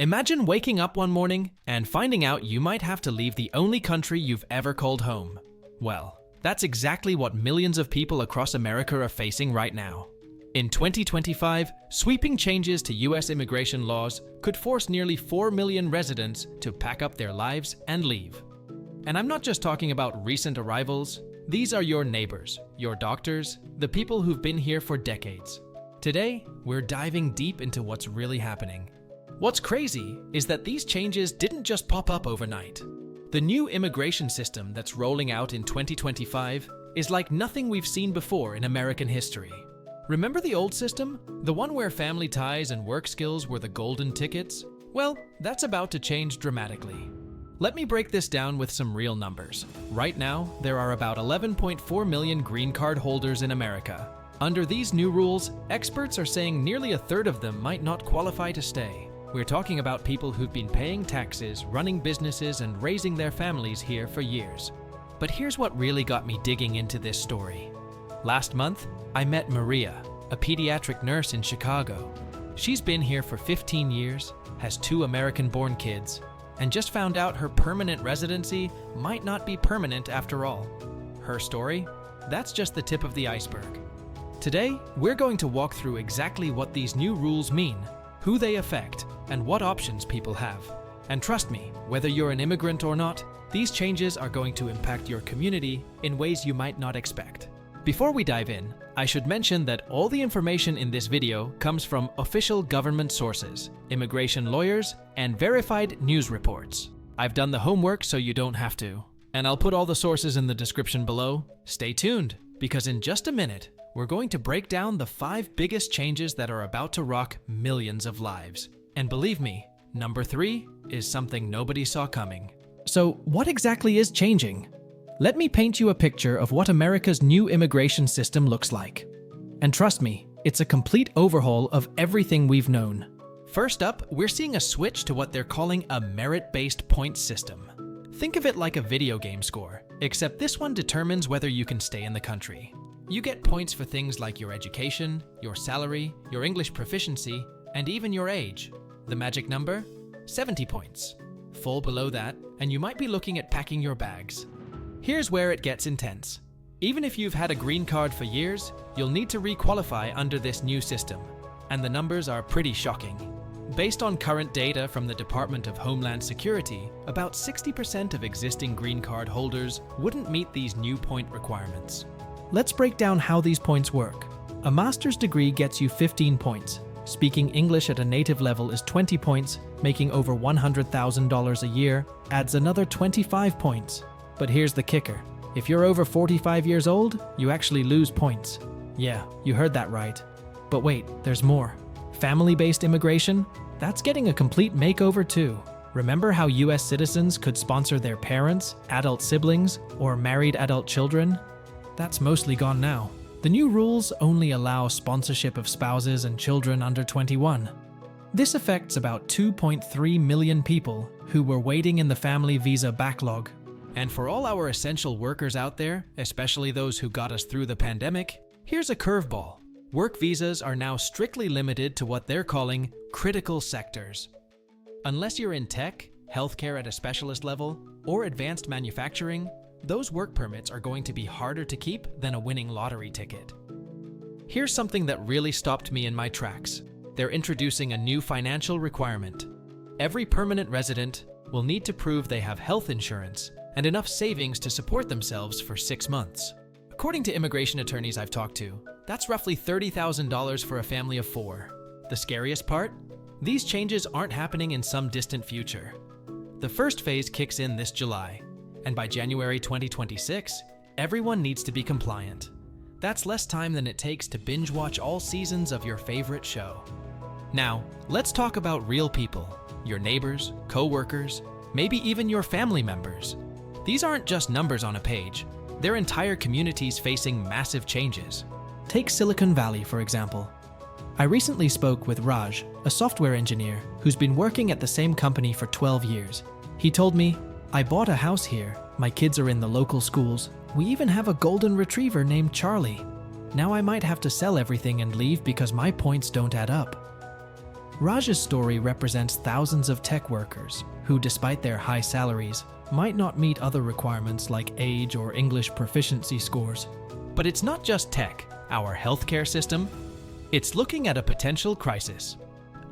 Imagine waking up one morning and finding out you might have to leave the only country you've ever called home. Well, that's exactly what millions of people across America are facing right now. In 2025, sweeping changes to US immigration laws could force nearly 4 million residents to pack up their lives and leave. And I'm not just talking about recent arrivals. These are your neighbors, your doctors, the people who've been here for decades. Today, we're diving deep into what's really happening. What's crazy is that these changes didn't just pop up overnight. The new immigration system that's rolling out in 2025 is like nothing we've seen before in American history. Remember the old system? The one where family ties and work skills were the golden tickets? Well, that's about to change dramatically. Let me break this down with some real numbers. Right now, there are about 11.4 million green card holders in America. Under these new rules, experts are saying nearly a third of them might not qualify to stay. We're talking about people who've been paying taxes, running businesses, and raising their families here for years. But here's what really got me digging into this story. Last month, I met Maria, a pediatric nurse in Chicago. She's been here for 15 years, has 2 American-born kids, and just found out her permanent residency might not be permanent after all. Her story? That's just the tip of the iceberg. Today, we're going to walk through exactly what these new rules mean, who they affect, and what options people have. And trust me, whether you're an immigrant or not, these changes are going to impact your community in ways you might not expect. Before we dive in, I should mention that all the information in this video comes from official government sources, immigration lawyers, and verified news reports. I've done the homework so you don't have to. And I'll put all the sources in the description below. Stay tuned, because in just a minute, we're going to break down the 5 biggest changes that are about to rock millions of lives. And believe me, number 3 is something nobody saw coming. So what exactly is changing? Let me paint you a picture of what America's new immigration system looks like. And trust me, it's a complete overhaul of everything we've known. First up, we're seeing a switch to what they're calling a merit-based points system. Think of it like a video game score, except this one determines whether you can stay in the country. You get points for things like your education, your salary, your English proficiency, and even your age. The magic number? 70 points. Fall below that, and you might be looking at packing your bags. Here's where it gets intense. Even if you've had a green card for years, you'll need to requalify under this new system. And the numbers are pretty shocking. Based on current data from the Department of Homeland Security, about 60% of existing green card holders wouldn't meet these new point requirements. Let's break down how these points work. A master's degree gets you 15 points. Speaking English at a native level is 20 points, making over $100,000 a year adds another 25 points. But here's the kicker. If you're over 45 years old, you actually lose points. Yeah, you heard that right. But wait, there's more. Family-based immigration? That's getting a complete makeover too. Remember how US citizens could sponsor their parents, adult siblings, or married adult children? That's mostly gone now. The new rules only allow sponsorship of spouses and children under 21. This affects about 2.3 million people who were waiting in the family visa backlog. And for all our essential workers out there, especially those who got us through the pandemic, here's a curveball. Work visas are now strictly limited to what they're calling critical sectors. Unless you're in tech, healthcare at a specialist level, or advanced manufacturing, those work permits are going to be harder to keep than a winning lottery ticket. Here's something that really stopped me in my tracks. They're introducing a new financial requirement. Every permanent resident will need to prove they have health insurance and enough savings to support themselves for 6 months. According to immigration attorneys I've talked to, that's roughly $30,000 for a family of 4. The scariest part? These changes aren't happening in some distant future. The first phase kicks in this July, and by January 2026, everyone needs to be compliant. That's less time than it takes to binge watch all seasons of your favorite show. Now, let's talk about real people, your neighbors, co-workers, maybe even your family members. These aren't just numbers on a page. They're entire communities facing massive changes. Take Silicon Valley, for example. I recently spoke with Raj, a software engineer who's been working at the same company for 12 years. He told me, "I bought a house here. My kids are in the local schools. We even have a golden retriever named Charlie. Now I might have to sell everything and leave because my points don't add up." Raj's story represents thousands of tech workers who, despite their high salaries, might not meet other requirements like age or English proficiency scores. But it's not just tech, our healthcare system. It's looking at a potential crisis.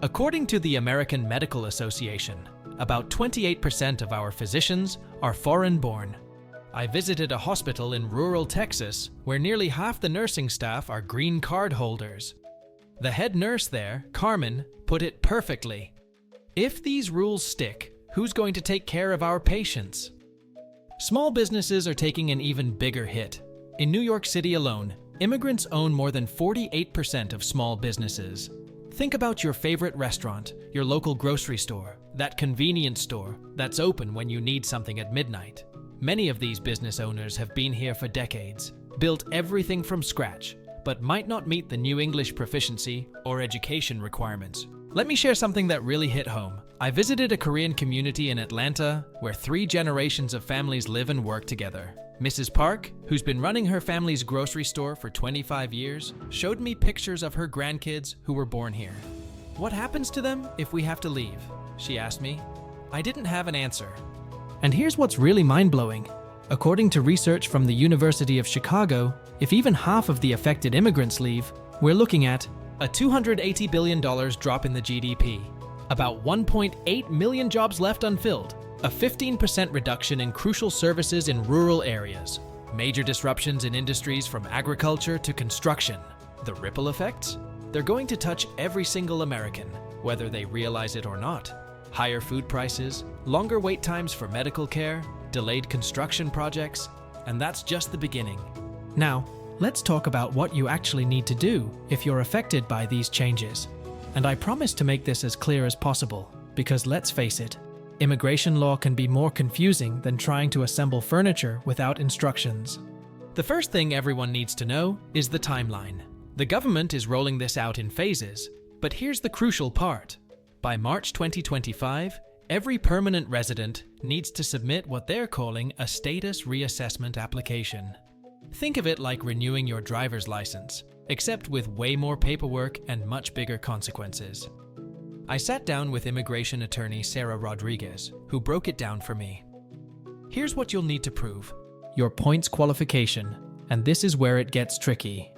According to the American Medical Association, about 28% of our physicians are foreign-born. I visited a hospital in rural Texas where nearly half the nursing staff are green card holders. The head nurse there, Carmen, put it perfectly. If these rules stick, who's going to take care of our patients? Small businesses are taking an even bigger hit. In New York City alone, immigrants own more than 48% of small businesses. Think about your favorite restaurant, your local grocery store, that convenience store that's open when you need something at midnight. Many of these business owners have been here for decades, built everything from scratch, but might not meet the new English proficiency or education requirements. Let me share something that really hit home. I visited a Korean community in Atlanta where 3 generations of families live and work together. Mrs. Park, who's been running her family's grocery store for 25 years, showed me pictures of her grandkids who were born here. "What happens to them if we have to leave?" she asked me. I didn't have an answer. And here's what's really mind-blowing. According to research from the University of Chicago, if even half of the affected immigrants leave, we're looking at a $280 billion drop in the GDP, about 1.8 million jobs left unfilled, a 15% reduction in crucial services in rural areas, major disruptions in industries from agriculture to construction. The ripple effects? They're going to touch every single American, whether they realize it or not. Higher food prices, longer wait times for medical care, delayed construction projects, and that's just the beginning. Now, let's talk about what you actually need to do if you're affected by these changes. And I promise to make this as clear as possible, because let's face it, immigration law can be more confusing than trying to assemble furniture without instructions. The first thing everyone needs to know is the timeline. The government is rolling this out in phases, but here's the crucial part. By March 2025, every permanent resident needs to submit what they're calling a status reassessment application. Think of it like renewing your driver's license, except with way more paperwork and much bigger consequences. I sat down with immigration attorney Sarah Rodriguez, who broke it down for me. Here's what you'll need to prove. Your points qualification, and this is where it gets tricky.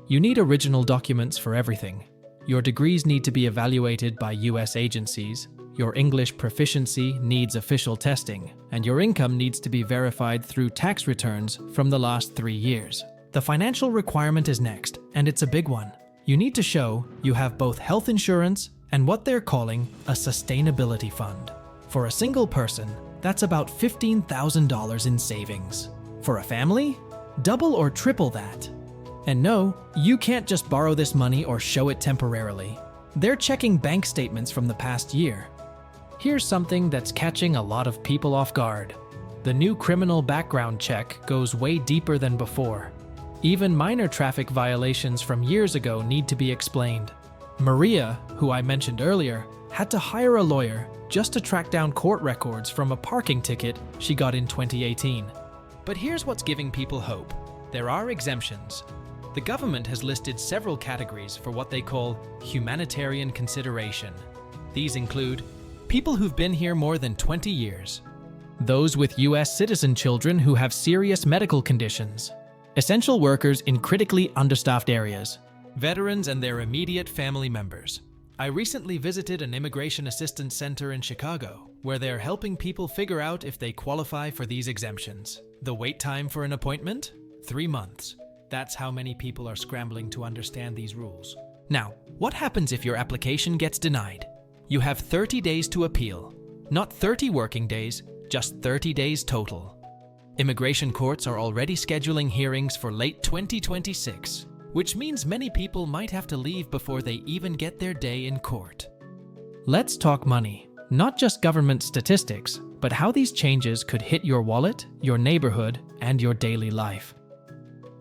You need original documents for everything. Your degrees need to be evaluated by US agencies, your English proficiency needs official testing, and your income needs to be verified through tax returns from the last 3 years. The financial requirement is next, and it's a big one. You need to show you have both health insurance and what they're calling a sustainability fund. For a single person, that's about $15,000 in savings. For a family, double or triple that. And no, you can't just borrow this money or show it temporarily. They're checking bank statements from the past year. Here's something that's catching a lot of people off guard. The new criminal background check goes way deeper than before. Even minor traffic violations from years ago need to be explained. Maria, who I mentioned earlier, had to hire a lawyer just to track down court records from a parking ticket she got in 2018. But here's what's giving people hope. There are exemptions. The government has listed several categories for what they call humanitarian consideration. These include people who've been here more than 20 years, those with US citizen children who have serious medical conditions, essential workers in critically understaffed areas, veterans and their immediate family members. I recently visited an immigration assistance center in Chicago, where they're helping people figure out if they qualify for these exemptions. The wait time for an appointment? 3 months. That's how many people are scrambling to understand these rules. Now, what happens if your application gets denied? You have 30 days to appeal. Not 30 working days, just 30 days total. Immigration courts are already scheduling hearings for late 2026, which means many people might have to leave before they even get their day in court. Let's talk money. Not just government statistics, but how these changes could hit your wallet, your neighborhood, and your daily life.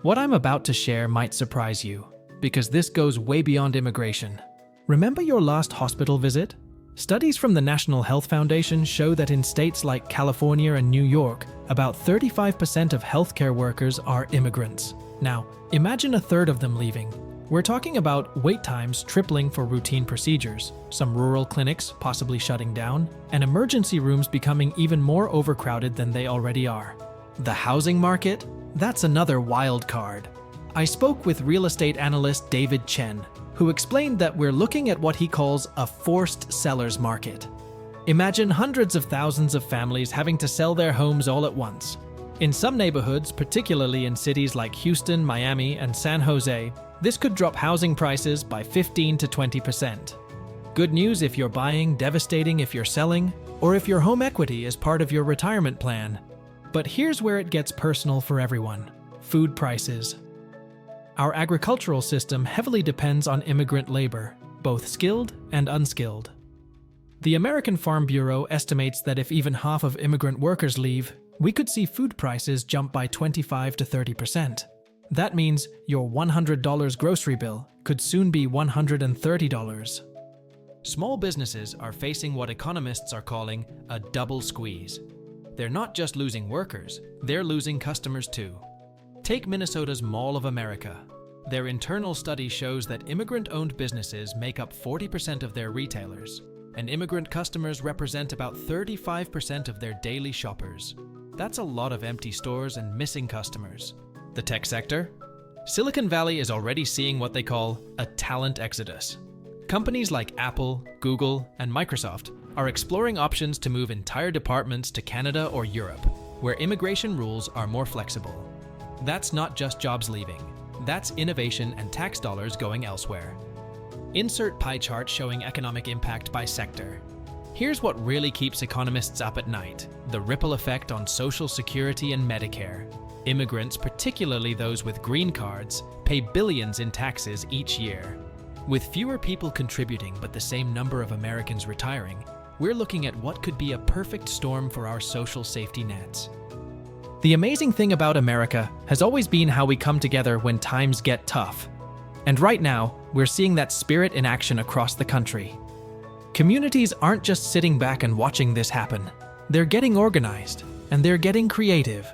What I'm about to share might surprise you, because this goes way beyond immigration. Remember your last hospital visit? Studies from the National Health Foundation show that in states like California and New York, about 35% of healthcare workers are immigrants. Now, imagine a third of them leaving. We're talking about wait times tripling for routine procedures, some rural clinics possibly shutting down, and emergency rooms becoming even more overcrowded than they already are. The housing market? That's another wild card. I spoke with real estate analyst David Chen, who explained that we're looking at what he calls a forced seller's market. Imagine hundreds of thousands of families having to sell their homes all at once. In some neighborhoods, particularly in cities like Houston, Miami, and San Jose, this could drop housing prices by 15 to 20%. Good news if you're buying, devastating if you're selling, or if your home equity is part of your retirement plan. But here's where it gets personal for everyone: food prices. Our agricultural system heavily depends on immigrant labor, both skilled and unskilled. The American Farm Bureau estimates that if even half of immigrant workers leave, we could see food prices jump by 25 to 30%. That means your $100 grocery bill could soon be $130. Small businesses are facing what economists are calling a double squeeze. They're not just losing workers, they're losing customers too. Take Minnesota's Mall of America. Their internal study shows that immigrant-owned businesses make up 40% of their retailers, and immigrant customers represent about 35% of their daily shoppers. That's a lot of empty stores and missing customers. The tech sector? Silicon Valley is already seeing what they call a talent exodus. Companies like Apple, Google, and Microsoft are exploring options to move entire departments to Canada or Europe, where immigration rules are more flexible. That's not just jobs leaving. That's innovation and tax dollars going elsewhere. Insert pie chart showing economic impact by sector. Here's what really keeps economists up at night: the ripple effect on Social Security and Medicare. Immigrants, particularly those with green cards, pay billions in taxes each year. With fewer people contributing but the same number of Americans retiring, we're looking at what could be a perfect storm for our social safety nets. The amazing thing about America has always been how we come together when times get tough. And right now, we're seeing that spirit in action across the country. Communities aren't just sitting back and watching this happen. They're getting organized, and they're getting creative.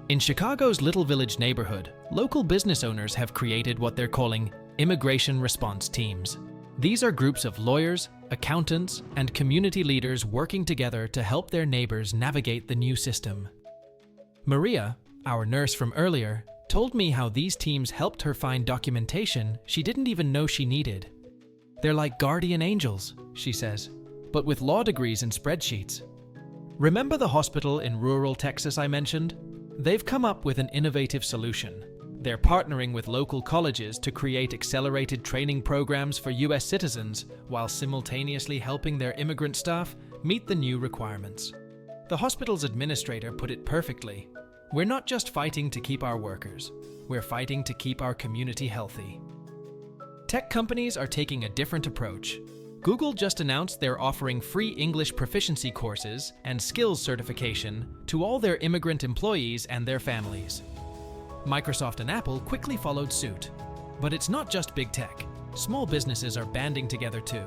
In Chicago's Little Village neighborhood, local business owners have created what they're calling immigration response teams. These are groups of lawyers, accountants, and community leaders working together to help their neighbors navigate the new system. Maria, our nurse from earlier, told me how these teams helped her find documentation she didn't even know she needed. They're like guardian angels, she says, but with law degrees and spreadsheets. Remember the hospital in rural Texas I mentioned? They've come up with an innovative solution. They're partnering with local colleges to create accelerated training programs for US citizens while simultaneously helping their immigrant staff meet the new requirements. The hospital's administrator put it perfectly. We're not just fighting to keep our workers, we're fighting to keep our community healthy. Tech companies are taking a different approach. Google just announced they're offering free English proficiency courses and skills certification to all their immigrant employees and their families. Microsoft and Apple quickly followed suit. But it's not just big tech. Small businesses are banding together too.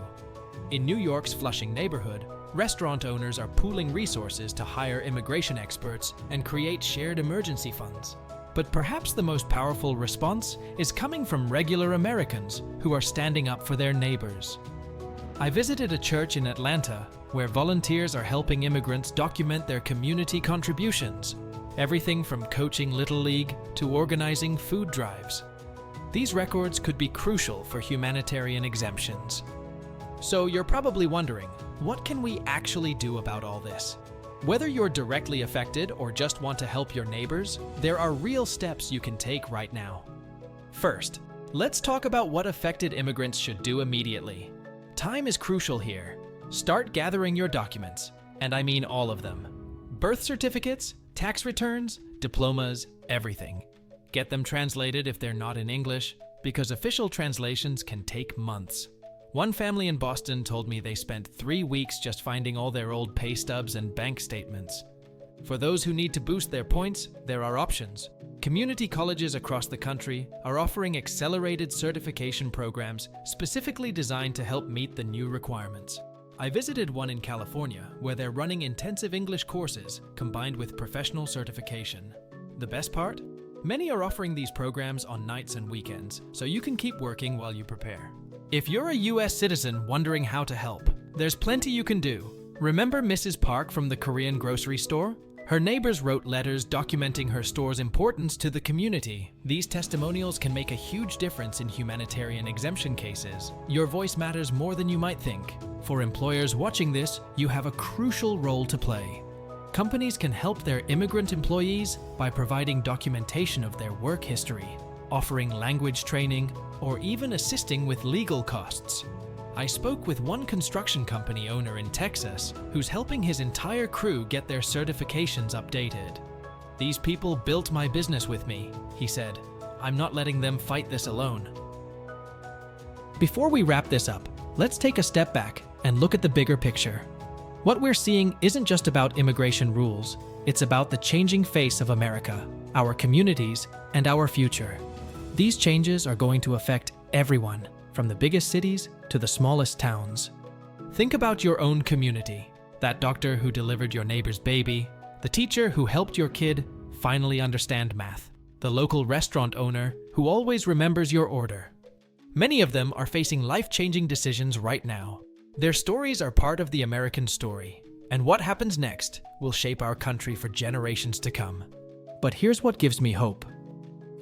In New York's Flushing neighborhood, restaurant owners are pooling resources to hire immigration experts and create shared emergency funds. But perhaps the most powerful response is coming from regular Americans who are standing up for their neighbors. I visited a church in Atlanta where volunteers are helping immigrants document their community contributions, everything from coaching Little League to organizing food drives. These records could be crucial for humanitarian exemptions. So you're probably wondering, what can we actually do about all this? Whether you're directly affected or just want to help your neighbors, there are real steps you can take right now. First, let's talk about what affected immigrants should do immediately. Time is crucial here. Start gathering your documents, and I mean all of them. Birth certificates, tax returns, diplomas, everything. Get them translated if they're not in English, because official translations can take months. One family in Boston told me they spent 3 weeks just finding all their old pay stubs and bank statements. For those who need to boost their points, there are options. Community colleges across the country are offering accelerated certification programs specifically designed to help meet the new requirements. I visited one in California where they're running intensive English courses combined with professional certification. The best part? Many are offering these programs on nights and weekends, so you can keep working while you prepare. If you're a US citizen wondering how to help, there's plenty you can do. Remember Mrs. Park from the Korean grocery store? Her neighbors wrote letters documenting her store's importance to the community. These testimonials can make a huge difference in humanitarian exemption cases. Your voice matters more than you might think. For employers watching this, you have a crucial role to play. Companies can help their immigrant employees by providing documentation of their work history, offering language training, or even assisting with legal costs. I spoke with one construction company owner in Texas who's helping his entire crew get their certifications updated. "These people built my business with me," he said. "I'm not letting them fight this alone." Before we wrap this up, let's take a step back and look at the bigger picture. What we're seeing isn't just about immigration rules, it's about the changing face of America, our communities, and our future. These changes are going to affect everyone, from the biggest cities to the smallest towns. Think about your own community, that doctor who delivered your neighbor's baby, the teacher who helped your kid finally understand math, the local restaurant owner who always remembers your order. Many of them are facing life-changing decisions right now. Their stories are part of the American story, and what happens next will shape our country for generations to come. But here's what gives me hope.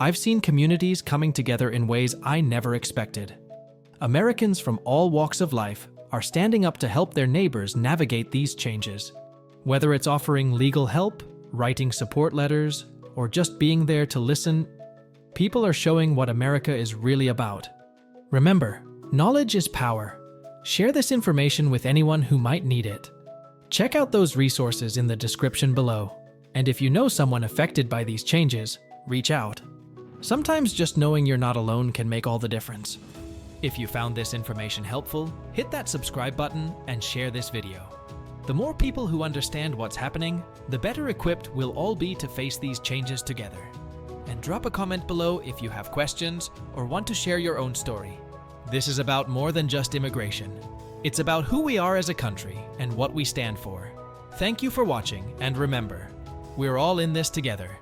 I've seen communities coming together in ways I never expected. Americans from all walks of life are standing up to help their neighbors navigate these changes. Whether it's offering legal help, writing support letters, or just being there to listen, people are showing what America is really about. Remember, knowledge is power. Share this information with anyone who might need it. Check out those resources in the description below. And if you know someone affected by these changes, reach out. Sometimes just knowing you're not alone can make all the difference. If you found this information helpful, hit that subscribe button and share this video. The more people who understand what's happening, the better equipped we'll all be to face these changes together. And drop a comment below if you have questions or want to share your own story. This is about more than just immigration. It's about who we are as a country and what we stand for. Thank you for watching, and remember, we're all in this together.